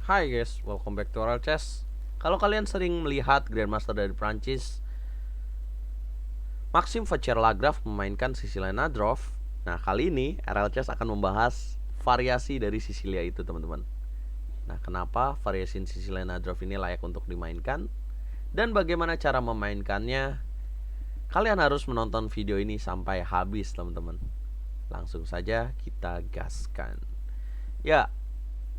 Hai guys, welcome back to Oral Chess. Kalau kalian sering melihat Grandmaster dari Prancis, Maxime Vachier-Lagrave memainkan Cecilia Nadrov. Nah, kali ini RL Chess akan membahas variasi dari Cecilia itu, teman-teman. Nah, kenapa variasi Cecilia Nadrov ini layak untuk dimainkan dan bagaimana cara memainkannya? Kalian harus menonton video ini sampai habis, teman-teman. Langsung saja kita gaskan. Ya,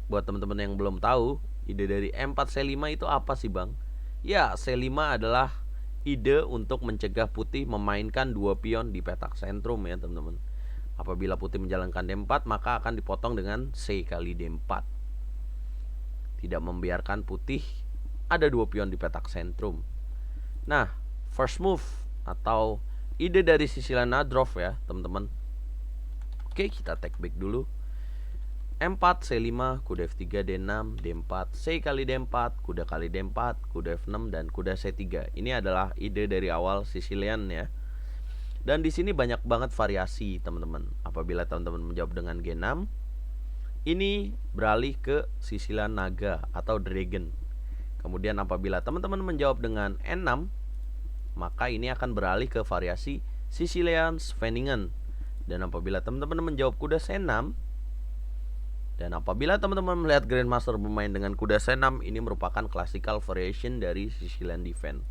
buat teman-teman yang belum tahu, ide dari E4 C5 itu apa sih, Bang? Ya, C5 adalah ide untuk mencegah putih memainkan dua pion di petak sentrum ya, teman-teman. Apabila putih menjalankan D4, maka akan dipotong dengan C kali D4. Tidak membiarkan putih ada dua pion di petak sentrum. Nah, first move atau ide dari Cecilia Nadrov ya, teman-teman. Oke, kita take back dulu. E4, C5, kuda F3, D6, D4, C kali D4, kuda kali D4, kuda F6, dan kuda C3. Ini adalah ide dari awal Sicilian ya. Dan di sini banyak banget variasi, teman-teman. Apabila teman-teman menjawab dengan G6, ini beralih ke Sicilian Naga atau Dragon. Kemudian apabila teman-teman menjawab dengan N6, maka ini akan beralih ke variasi Sicilian Scheveningen. Dan apabila teman-teman menjawab kuda C6, dan apabila teman-teman melihat Grandmaster bermain dengan kuda C6, ini merupakan classical variation dari Sicilian Defense.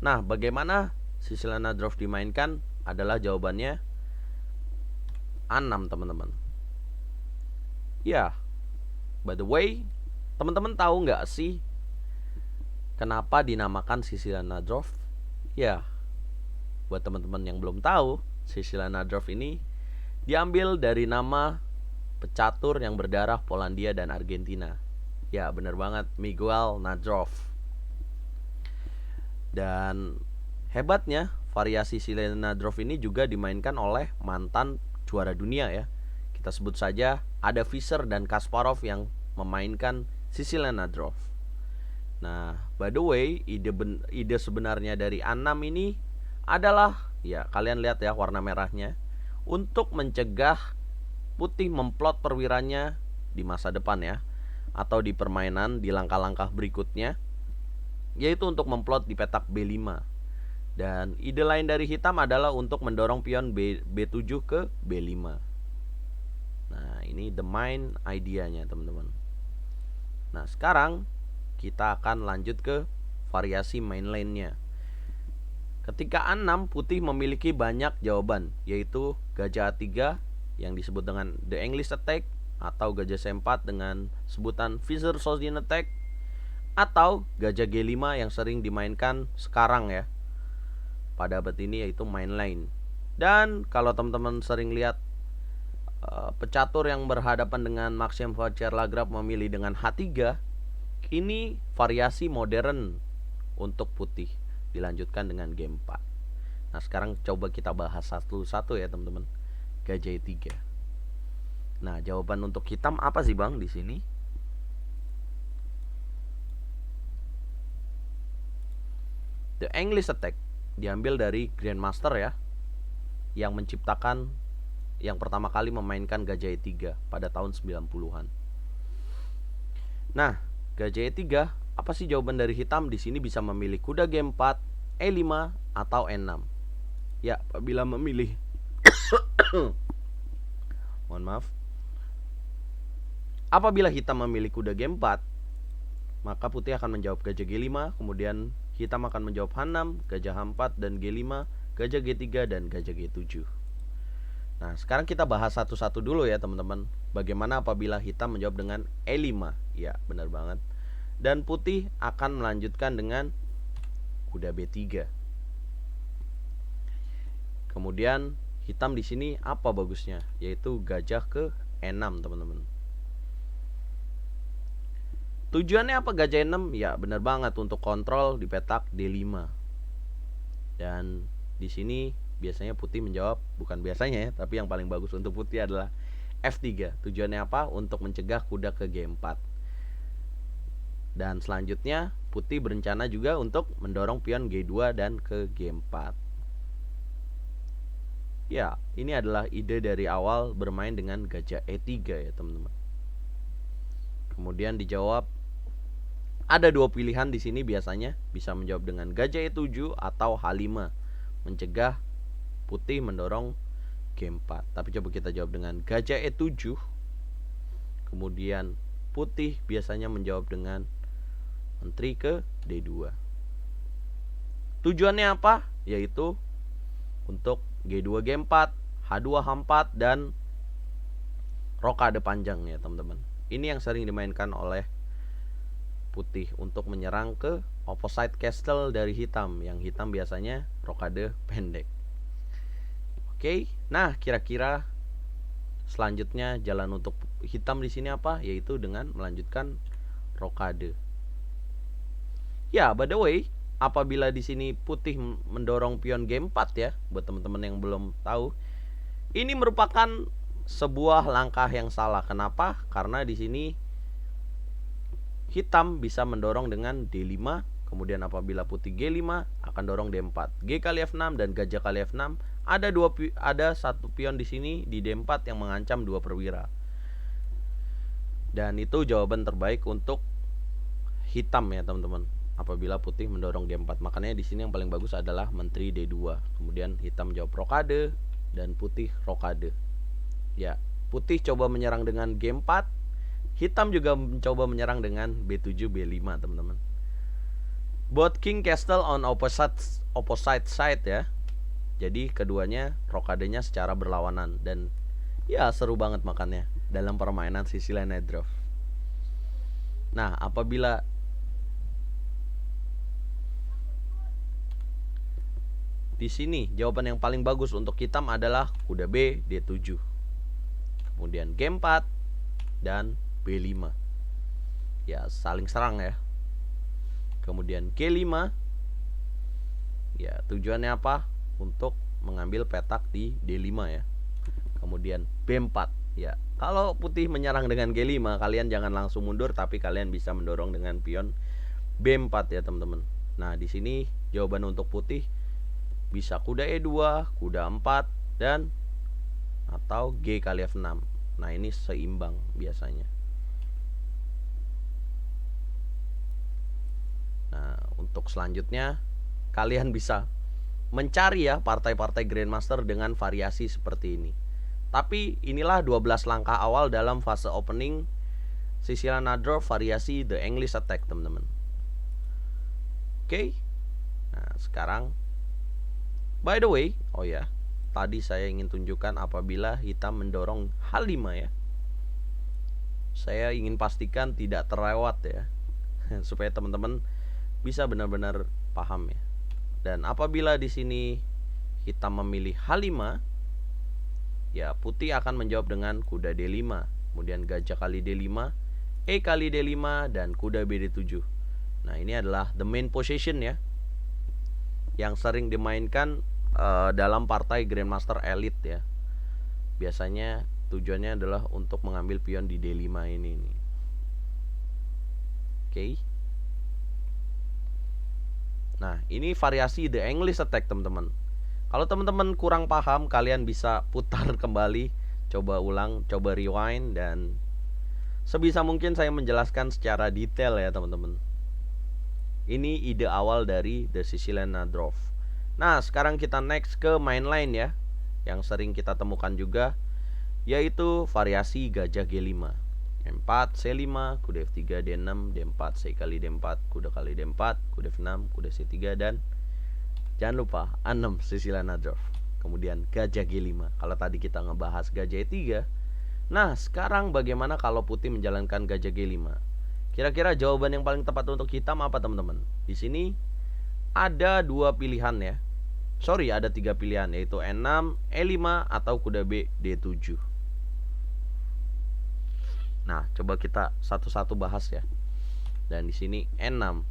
Nah, bagaimana Sicilian Nadrov dimainkan adalah jawabannya A6, teman-teman. Ya, by the way, teman-teman tahu nggak sih kenapa dinamakan Sicilian Nadrov? Ya, buat teman-teman yang belum tahu, Sicilian Nadrov ini diambil dari nama pecatur yang berdarah Polandia dan Argentina. Ya, bener banget, Miguel Nadrov. Dan hebatnya, variasi Sicilian Nadrov ini juga dimainkan oleh mantan juara dunia ya. Kita sebut saja ada Fischer dan Kasparov yang memainkan Sicilian Nadrov. Nah, by the way, ide sebenarnya dari A6 ini adalah, ya kalian lihat ya warna merahnya, untuk mencegah putih memplot perwiranya di masa depan ya, atau di permainan di langkah-langkah berikutnya, yaitu untuk memplot di petak B5. Dan ide lain dari hitam adalah untuk mendorong pion B7 ke B5. Nah, ini the main idenya, teman-teman. Nah, sekarang kita akan lanjut ke variasi main lane-nya. Ketika A6, putih memiliki banyak jawaban, yaitu gajah A3 yang disebut dengan the English attack, atau gajah C4 dengan sebutan Fischer Sozin attack, atau gajah G5 yang sering dimainkan sekarang ya pada abad ini, yaitu main line. Dan kalau teman-teman sering lihat pecatur yang berhadapan dengan Maxime Vachier-Lagrave memilih dengan H3, ini variasi modern untuk putih, dilanjutkan dengan game 4. Nah, sekarang coba kita bahas satu-satu ya, teman-teman. Gajah E3. Nah, jawaban untuk hitam apa sih, Bang, di sini? The English attack diambil dari Grandmaster ya, yang menciptakan, yang pertama kali memainkan gajah E3 pada tahun 90-an. Nah, gajah E3, apa sih jawaban dari hitam? Di sini bisa memilih kuda G4, E5, atau N6. Ya, apabila memilih mohon maaf. Apabila hitam memilih kuda G4, maka putih akan menjawab gajah G5, kemudian hitam akan menjawab H6, gajah H4 dan G5, gajah G3 dan gajah G7. Nah, sekarang kita bahas satu-satu dulu ya, teman-teman. Bagaimana apabila hitam menjawab dengan E5? Ya, benar banget. Dan putih akan melanjutkan dengan kuda B3. Kemudian hitam di sini apa bagusnya? Yaitu gajah ke E6, teman-teman. Tujuannya apa gajah E6? Ya, benar banget, untuk kontrol di petak D5. Dan di sini biasanya putih menjawab, bukan biasanya ya, tapi yang paling bagus untuk putih adalah F3. Tujuannya apa? Untuk mencegah kuda ke G4. Dan selanjutnya putih berencana juga untuk mendorong pion G2 dan ke G4. Ya, ini adalah ide dari awal bermain dengan gajah E3 ya, teman-teman. Kemudian dijawab Ada dua pilihan di sini biasanya, bisa menjawab dengan gajah E7 atau H5, mencegah putih mendorong G4. Tapi coba kita jawab dengan gajah E7. Kemudian putih biasanya menjawab dengan menteri ke D2. Tujuannya apa? Yaitu untuk G2 G4, H2 H4 dan rokade panjang ya teman-teman. Ini yang sering dimainkan oleh putih untuk menyerang ke opposite castle dari hitam. Yang hitam biasanya rokade pendek. Oke, nah kira-kira selanjutnya jalan untuk hitam di sini apa? Yaitu dengan melanjutkan rokade. Ya, by the way, apabila di sini putih mendorong pion G4 ya, buat teman-teman yang belum tahu, ini merupakan sebuah langkah yang salah. Kenapa? Karena di sini hitam bisa mendorong dengan D5, kemudian apabila putih G5 akan dorong D4. G kali F6 dan gajah kali F6, ada satu pion di sini di D4 yang mengancam dua perwira. Dan itu jawaban terbaik untuk hitam ya teman-teman. Apabila putih mendorong G4, makanya di sini yang paling bagus adalah menteri D2. Kemudian hitam jawab rokade dan putih rokade. Ya, putih coba menyerang dengan G4, hitam juga mencoba menyerang dengan B7 B5 teman-teman. Both king castle on opposite side ya. Jadi keduanya rokadenya secara berlawanan dan ya seru banget makannya dalam permainan Sicilian Draft. Nah, apabila di sini jawaban yang paling bagus untuk hitam adalah kuda B D7. Kemudian G4 dan B5. Ya, saling serang ya. Kemudian G5. Ya, tujuannya apa? Untuk mengambil petak di D5 ya. Kemudian B4. Ya, kalau putih menyerang dengan G5, kalian jangan langsung mundur, tapi kalian bisa mendorong dengan pion B4 ya teman-teman. Nah, di sini jawaban untuk putih bisa kuda E2, kuda 4 dan atau G kali F6. Nah, ini seimbang biasanya. Nah, untuk selanjutnya kalian bisa mencari ya partai-partai Grandmaster dengan variasi seperti ini. Tapi inilah 12 langkah awal dalam fase opening Sicilian Draft variasi The English Attack teman-teman. Oke. Nah, sekarang by the way, oh ya, tadi saya ingin tunjukkan apabila hitam mendorong H5 ya. Saya ingin pastikan tidak terlewat ya. Supaya teman-teman bisa benar-benar paham ya. Dan apabila di sini hitam memilih H5, ya putih akan menjawab dengan kuda D5, kemudian gajah kali D5, E kali D5 dan kuda BD7. Nah, ini adalah the main position ya, yang sering dimainkan dalam partai Grandmaster Elite ya. Biasanya tujuannya adalah untuk mengambil pion di D5 ini nih. Oke. Nah, ini variasi The English Attack teman-teman. Kalau teman-teman kurang paham, kalian bisa putar kembali, coba ulang, coba rewind, dan sebisa mungkin saya menjelaskan secara detail ya teman-teman. Ini ide awal dari The Sicilian Draft. Nah, sekarang kita next ke mainline ya, yang sering kita temukan juga, yaitu variasi gajah G5. M4, C5, kuda F3, D6, D4, C kali D4, kuda kali D4, kuda F6, kuda C3, dan jangan lupa A6 Sicilian Draft. Kemudian gajah G5. Kalau tadi kita ngebahas gajah E3, nah sekarang bagaimana kalau putih menjalankan gajah G5? Kira-kira jawaban yang paling tepat untuk hitam apa teman-teman? Di sini ada dua pilihan ya. Sorry, ada tiga pilihan, yaitu E6, E5, atau kuda B D7. Nah, coba kita satu-satu bahas ya. Dan di sini E6.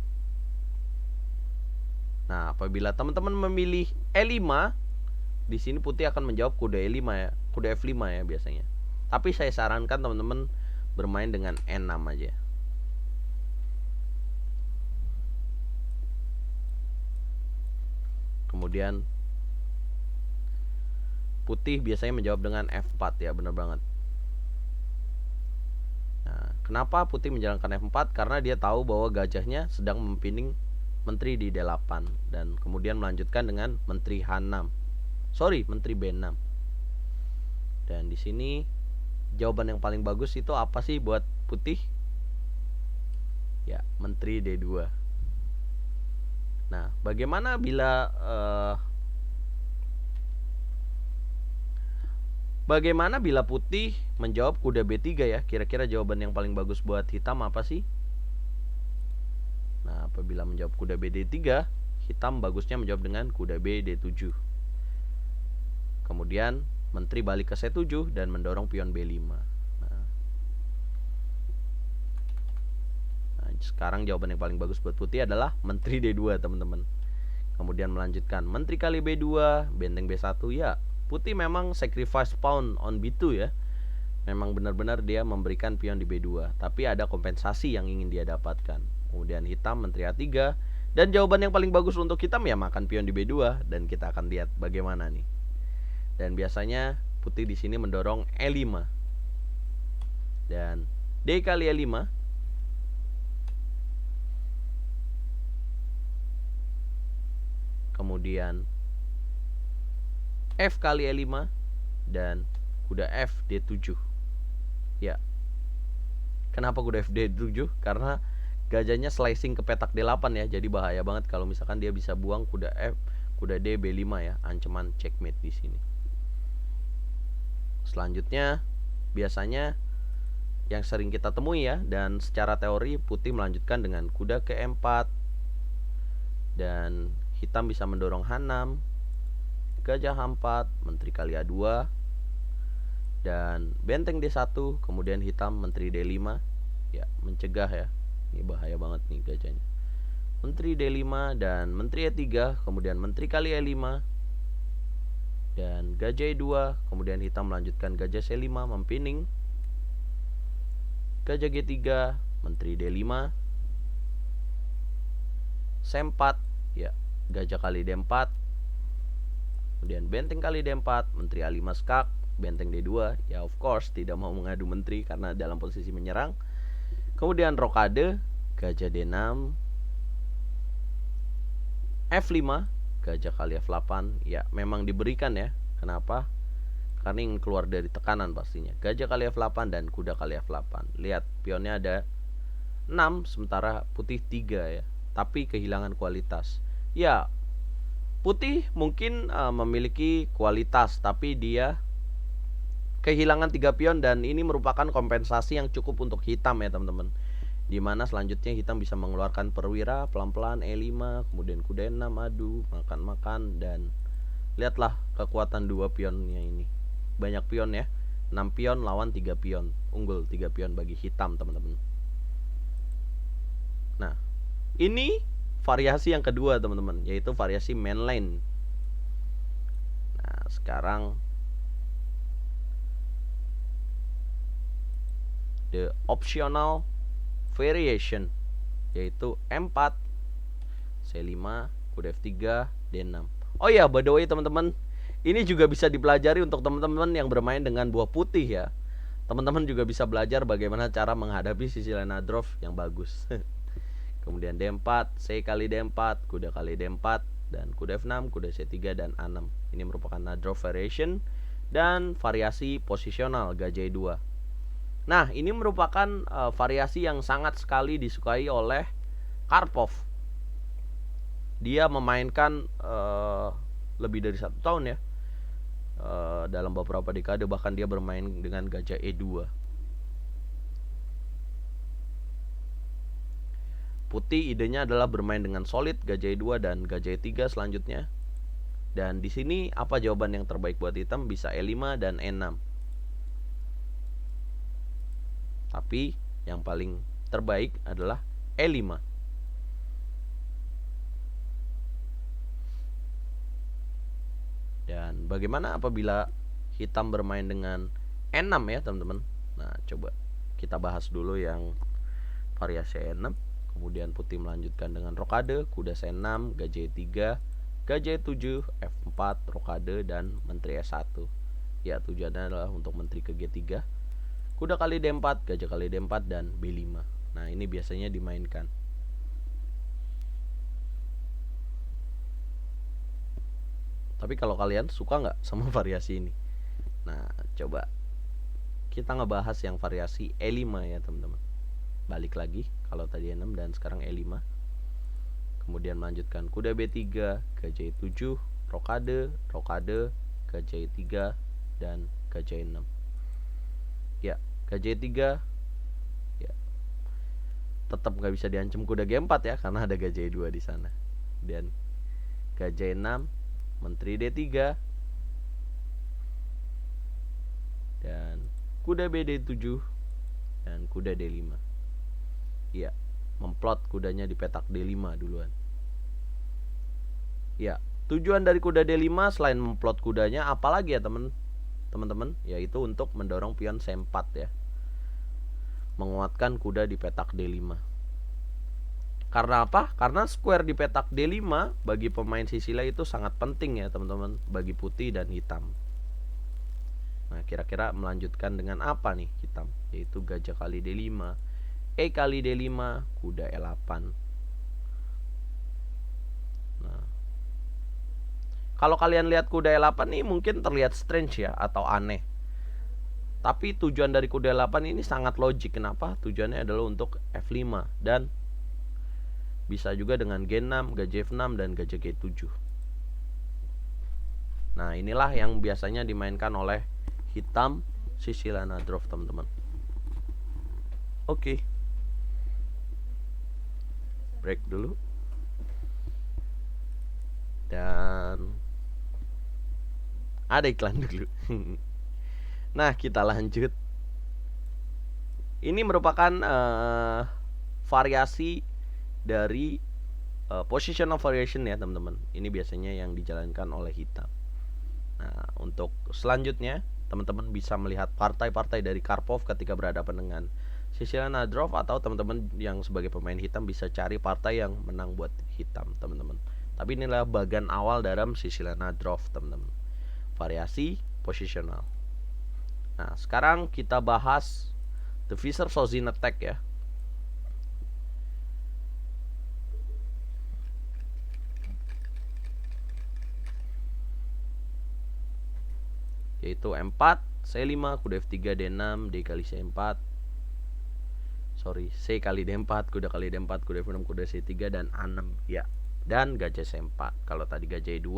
Nah, apabila teman-teman memilih E5, di sini putih akan menjawab kuda E5 ya, kuda F5 ya biasanya. Tapi saya sarankan teman-teman bermain dengan E6 aja. Kemudian putih biasanya menjawab dengan F4 ya, benar banget. Nah, Kenapa putih menjalankan F4? Karena dia tahu bahwa gajahnya sedang mempining menteri di D8 dan kemudian melanjutkan dengan menteri H6. Menteri B6. Dan di sini jawaban yang paling bagus itu apa sih buat putih? Ya, menteri D2. Nah, bagaimana bila putih menjawab kuda B3 ya? Kira-kira jawaban yang paling bagus buat hitam apa sih? Nah, apabila menjawab kuda B D3, hitam bagusnya menjawab dengan kuda B D7. Kemudian menteri balik ke C7 dan mendorong pion B5. Nah, sekarang jawaban yang paling bagus buat putih adalah menteri D2, teman-teman. Kemudian melanjutkan menteri kali B2, benteng B1. Ya, putih memang sacrifice pawn on B2 ya. Memang benar-benar dia memberikan pion di B2, tapi ada kompensasi yang ingin dia dapatkan. Kemudian hitam menteri A3, dan jawaban yang paling bagus untuk hitam ya makan pion di B2, dan kita akan lihat bagaimana nih. Dan biasanya putih di sini mendorong E5. Dan D kali E5. Kemudian F kali E5 dan kuda F D7. Ya. Kenapa kuda F D7? Karena gajahnya slicing ke petak D8 ya. Jadi bahaya banget kalau misalkan dia bisa buang kuda F, kuda D B5 ya. Ancaman checkmate di sini. Selanjutnya biasanya yang sering kita temui ya, dan secara teori putih melanjutkan dengan kuda ke E4 dan hitam bisa mendorong H6, gajah H4, menteri kali A2 dan benteng D1, kemudian hitam menteri D5 ya, mencegah ya. Ini bahaya banget nih gajahnya. Menteri D5 dan menteri E3, kemudian menteri kali E5 dan gajah E2, kemudian hitam melanjutkan gajah C5 mempining, gajah G3, menteri D5, C4 ya, gajah kali D4, kemudian benteng kali D4, menteri A5 skak, benteng D2 ya, of course tidak mau mengadu menteri karena dalam posisi menyerang. Kemudian rokade, gajah D6, F5, gajah kali F8 ya, memang diberikan ya. Kenapa? Karena ingin keluar dari tekanan pastinya. Gajah kali F8 dan kuda kali F8. Lihat, pionnya ada 6 sementara putih 3 ya, tapi kehilangan kualitas. Ya, putih mungkin memiliki kualitas, tapi dia kehilangan 3 pion, dan ini merupakan kompensasi yang cukup untuk hitam ya teman-teman. Dimana selanjutnya hitam bisa mengeluarkan perwira pelan-pelan E5, kemudian kuda 6 adu, makan-makan, dan lihatlah kekuatan 2 pionnya ini. Banyak pion ya, 6 pion lawan 3 pion, unggul 3 pion bagi hitam teman-teman. Nah, ini variasi yang kedua teman-teman, yaitu variasi mainline. Nah, sekarang the optional variation, yaitu M4, C5, kuda F3, D6. Oh ya, by the way teman-teman, ini juga bisa dipelajari untuk teman-teman yang bermain dengan buah putih ya. Teman-teman juga bisa belajar bagaimana cara menghadapi Sicilian Nadrov yang bagus. Kemudian D4, C kali D4, kuda kali D4, dan kuda F6, kuda C3, dan A6. Ini merupakan Nadrov variation dan variasi posisional gajah E2. Nah, ini merupakan variasi yang sangat sekali disukai oleh Karpov. Dia memainkan lebih dari 1 tahun ya, dalam beberapa dekade, bahkan dia bermain dengan gajah E2. Putih idenya adalah bermain dengan solid gajah E2 dan gajah E3 selanjutnya. Dan di sini apa jawaban yang terbaik buat hitam? Bisa E5 dan E6. Tapi yang paling terbaik adalah E5. Dan bagaimana apabila hitam bermain dengan E6 ya teman-teman? Nah, coba kita bahas dulu yang variasi E6. Kemudian putih melanjutkan dengan rokade, kuda C6, gajah E3, gajah E7, F4, rokade, dan menteri S1. Ya, tujuannya adalah untuk menteri ke G3. kuda kali D4, gajah kali D4, dan B5. Nah, ini biasanya dimainkan. Tapi kalau kalian suka nggak sama variasi ini? Nah, coba kita ngebahas yang variasi E5 ya teman-teman. Balik lagi, kalau tadi E6 dan sekarang E5. Kemudian melanjutkan kuda B3, gajah E7, rokade, gajah E3, dan gajah E6. Ya, gajah E3 ya tetap nggak bisa diancam kuda G4 ya, karena ada gajah E2 di sana. Dan gajah E6, menteri D3, dan kuda BD7, dan kuda D5. Ya, memplot kudanya di petak D5 duluan. Ya, tujuan dari kuda D5 selain memplot kudanya apalagi ya teman-teman, yaitu untuk mendorong pion C4 ya. Menguatkan kuda di petak D5. Karena apa? Karena square di petak D5 bagi pemain Sisilia itu sangat penting ya teman-teman, bagi putih dan hitam. Nah, kira-kira melanjutkan dengan apa nih hitam? Yaitu gajah kali D5, E kali D5, kuda E8. Nah, kalau kalian lihat kuda E8 nih mungkin terlihat strange ya, atau aneh. Tapi tujuan dari kuda E8 ini sangat logik. Kenapa? Tujuannya adalah untuk F5 dan bisa juga dengan G6, gajah F6, dan gajah G7. Nah, inilah yang biasanya dimainkan oleh hitam Sisilia Nadrov teman-teman. Oke. Break dulu. Dan ada iklan dulu. Nah, kita lanjut. Ini merupakan variasi dari positional variation ya teman-teman. Ini biasanya yang dijalankan oleh hitam. Nah, untuk selanjutnya teman-teman bisa melihat partai-partai dari Karpov ketika berhadapan dengan Sisilia Nadrov, atau teman-teman yang sebagai pemain hitam bisa cari partai yang menang buat hitam teman-teman. Tapi inilah bagian awal dalam Sisilia Nadrov teman-teman. Variasi positional. Nah, sekarang kita bahas the Fischer-Sozin attack ya. Yaitu M4, C5, kuda F3, D6, D kali C4. C kali D4, kuda kali D4, kuda F6, kuda C3, dan A6 ya. Dan gajah C4. Kalau tadi gajah E2,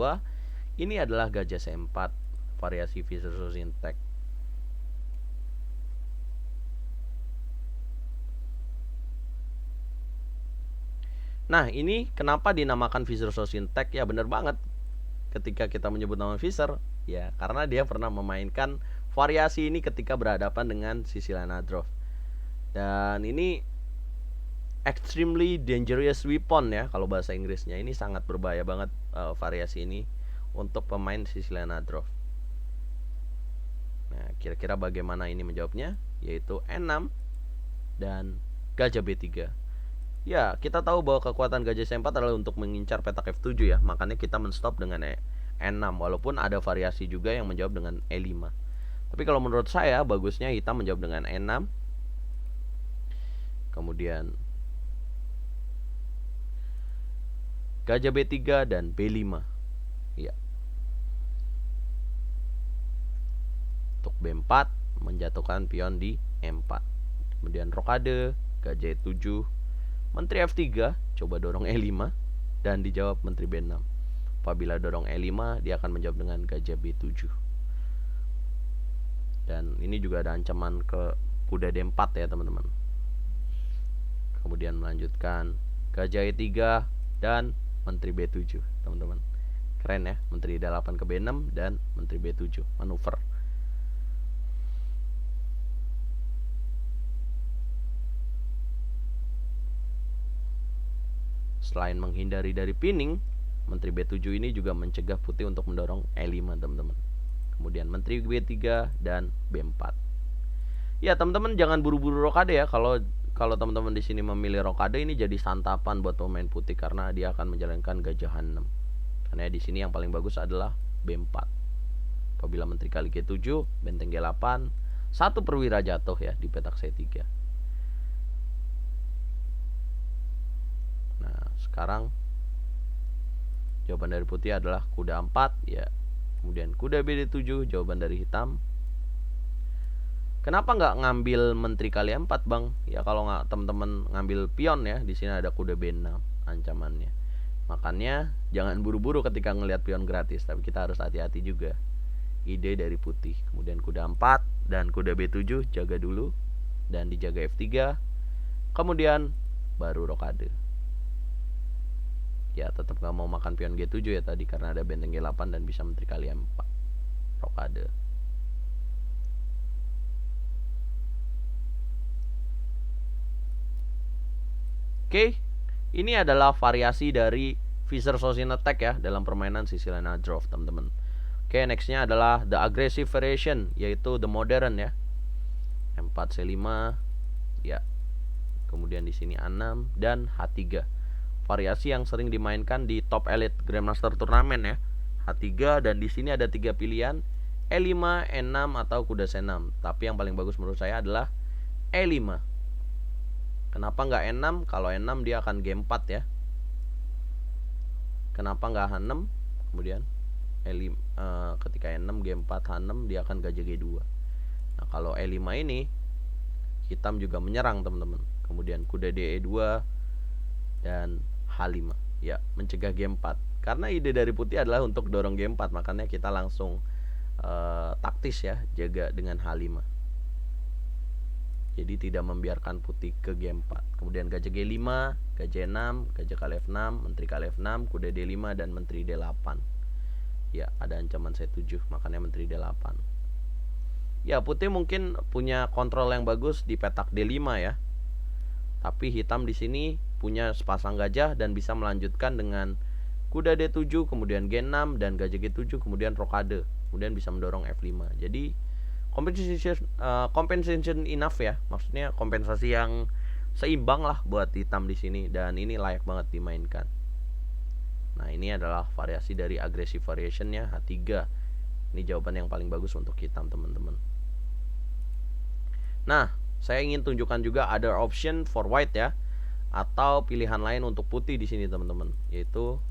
ini adalah gajah C4, variasi Fischer-Sozin attack. Nah, ini kenapa dinamakan Fischer-Sozin attack? Ya bener banget. Ketika kita menyebut nama Fischer, ya karena dia pernah memainkan variasi ini ketika berhadapan dengan Sisilia Nadrov. Dan ini extremely dangerous weapon ya kalau bahasa Inggrisnya. Ini sangat berbahaya banget variasi ini untuk pemain Sisilia Nadrov. Nah, kira-kira bagaimana ini menjawabnya? Yaitu E6 dan gajah B3. Ya, kita tahu bahwa kekuatan gajah C4 adalah untuk mengincar petak F7 ya. Makanya kita menstop dengan E6, walaupun ada variasi juga yang menjawab dengan E5. Tapi kalau menurut saya bagusnya hitam menjawab dengan E6. Kemudian gajah B3 dan B5. Ya. Untuk B4 menjatuhkan pion di E4. Kemudian rokade, gajah E7, menteri F3, coba dorong E5 dan dijawab menteri B6. Apabila dorong E5, dia akan menjawab dengan gajah B7. Dan ini juga ada ancaman ke kuda D4 ya teman-teman. Kemudian melanjutkan gajah E3 dan menteri B7 teman-teman. Keren ya, menteri D8 ke B6 dan menteri B7 manuver. Selain menghindari dari pinning, menteri B7 ini juga mencegah putih untuk mendorong E5 teman-teman. Kemudian menteri B3 dan B4. Ya teman-teman jangan buru-buru rokade ya. Kalau teman-teman di sini memilih rokade, ini jadi santapan buat pemain putih karena dia akan menjalankan gajah H6. Karena di sini yang paling bagus adalah B4. Apabila menteri kali G7, benteng G8, 1 perwira jatuh ya di petak C3. Nah, sekarang jawaban dari putih adalah kuda 4 ya. Kemudian kuda BD7 jawaban dari hitam. Kenapa nggak ngambil menteri kali 4 bang? Ya kalau nggak teman-teman ngambil pion ya, di sini ada kuda B6 ancamannya. Makanya jangan buru-buru ketika ngelihat pion gratis, tapi kita harus hati-hati juga. Ide dari putih. Kemudian kuda 4 dan kuda B7 jaga dulu dan dijaga F3. Kemudian baru rokade. Ya tetap nggak mau makan pion G7 ya tadi karena ada benteng G8 dan bisa menteri kali 4. Rokade. Oke, ini adalah variasi dari Visor Sosin Attack ya dalam permainan Siciliana Draft teman-teman. Oke, nextnya adalah the aggressive variation, yaitu the modern ya. M4 C5 ya. Kemudian di sini A6 dan H3. Variasi yang sering dimainkan di top elite Grandmaster turnamen ya. H3 dan di sini ada 3 pilihan, E5, E6 atau kuda C6. Tapi yang paling bagus menurut saya adalah E5. Kenapa nggak E6? Kalau E6 dia akan G4 ya. Kenapa nggak H6? Kemudian E5, ketika E6 G4 H6 dia akan gajah G2. Nah kalau E5 ini hitam juga menyerang teman-teman. Kemudian kuda DE2 dan H5 ya, mencegah G4. Karena ide dari putih adalah untuk dorong G4, makanya kita langsung taktis ya, jaga dengan H5. Jadi tidak membiarkan putih ke G4. Kemudian gajah G5, gajah E6, gajah kali F6, menteri kali F6, kuda D5 dan menteri D8. Ya, ada ancaman C7, makanya menteri D8. Ya, putih mungkin punya kontrol yang bagus di petak D5 ya. Tapi hitam di sini punya sepasang gajah dan bisa melanjutkan dengan kuda D7, kemudian G6 dan gajah G7, kemudian rokade. Kemudian bisa mendorong F5. Jadi compensation enough ya, maksudnya kompensasi yang seimbang lah buat hitam di sini dan ini layak banget dimainkan. Nah ini adalah variasi dari aggressive variationnya H3. Ini jawaban yang paling bagus untuk hitam teman-teman. Nah saya ingin tunjukkan juga other option for white ya, atau pilihan lain untuk putih di sini teman-teman, yaitu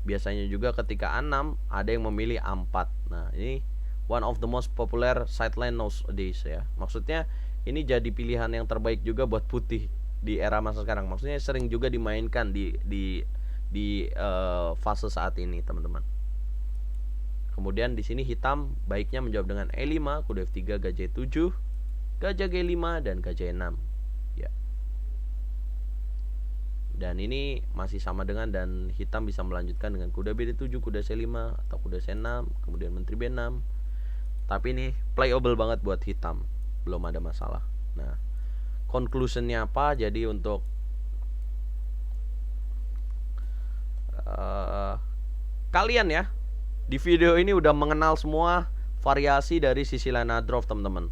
biasanya juga ketika A6 ada yang memilih A4. Nah ini one of the most popular sideline nowadays ya. Maksudnya ini jadi pilihan yang terbaik juga buat putih di era masa sekarang. Maksudnya sering juga dimainkan di fase saat ini, teman-teman. Kemudian di sini hitam baiknya menjawab dengan E5, kuda F3, gajah E7, gajah G5 dan gajah E6. Ya. Dan ini masih sama dengan dan hitam bisa melanjutkan dengan kuda BD7, kuda C5 atau kuda C6, kemudian menteri B6. Tapi ini playable banget buat hitam, belum ada masalah. Nah, conclusionnya apa? Jadi untuk kalian ya, di video ini udah mengenal semua variasi dari Siciliana Draft teman-teman.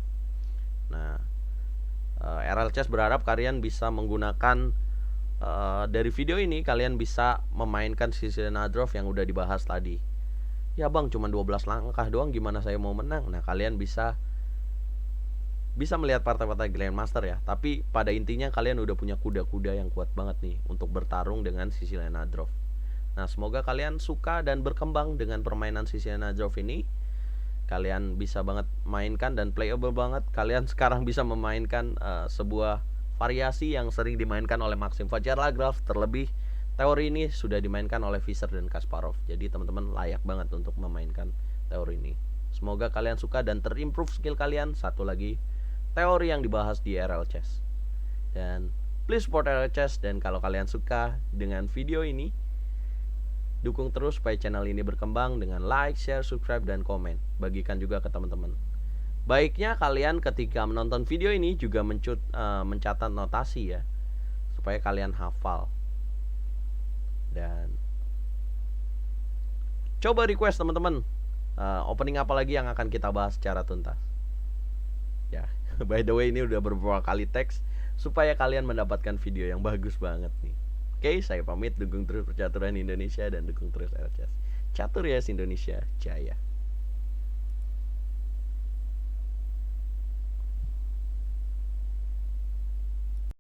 Nah, RL Chess berharap kalian bisa menggunakan dari video ini kalian bisa memainkan Siciliana Draft yang udah dibahas tadi. Ya bang, cuma 12 langkah doang, gimana saya mau menang? Nah kalian bisa melihat partai-partai Grandmaster ya. Tapi pada intinya kalian udah punya kuda-kuda yang kuat banget nih untuk bertarung dengan Siciliana Draft. Nah semoga kalian suka dan berkembang dengan permainan Siciliana Draft ini. Kalian bisa banget mainkan dan playable banget. Kalian sekarang bisa memainkan sebuah variasi yang sering dimainkan oleh Maxim Vachier-Lagrave. Terlebih teori ini sudah dimainkan oleh Visser dan Kasparov. Jadi teman-teman layak banget untuk memainkan teori ini. Semoga kalian suka dan terimprove skill kalian. Satu lagi, teori yang dibahas di RL Chess. Dan please support RL Chess. Dan kalau kalian suka dengan video ini, dukung terus supaya channel ini berkembang dengan like, share, subscribe, dan komen. Bagikan juga ke teman-teman. Baiknya kalian ketika menonton video ini juga mencatat notasi ya, supaya kalian hafal. Dan coba request teman-teman, opening apa lagi yang akan kita bahas secara tuntas. Ya, by the way ini udah beberapa kali teks supaya kalian mendapatkan video yang bagus banget nih. Oke, saya pamit. Dukung terus percaturan Indonesia dan dukung terus RL Chess. Catur ya Indonesia Jaya.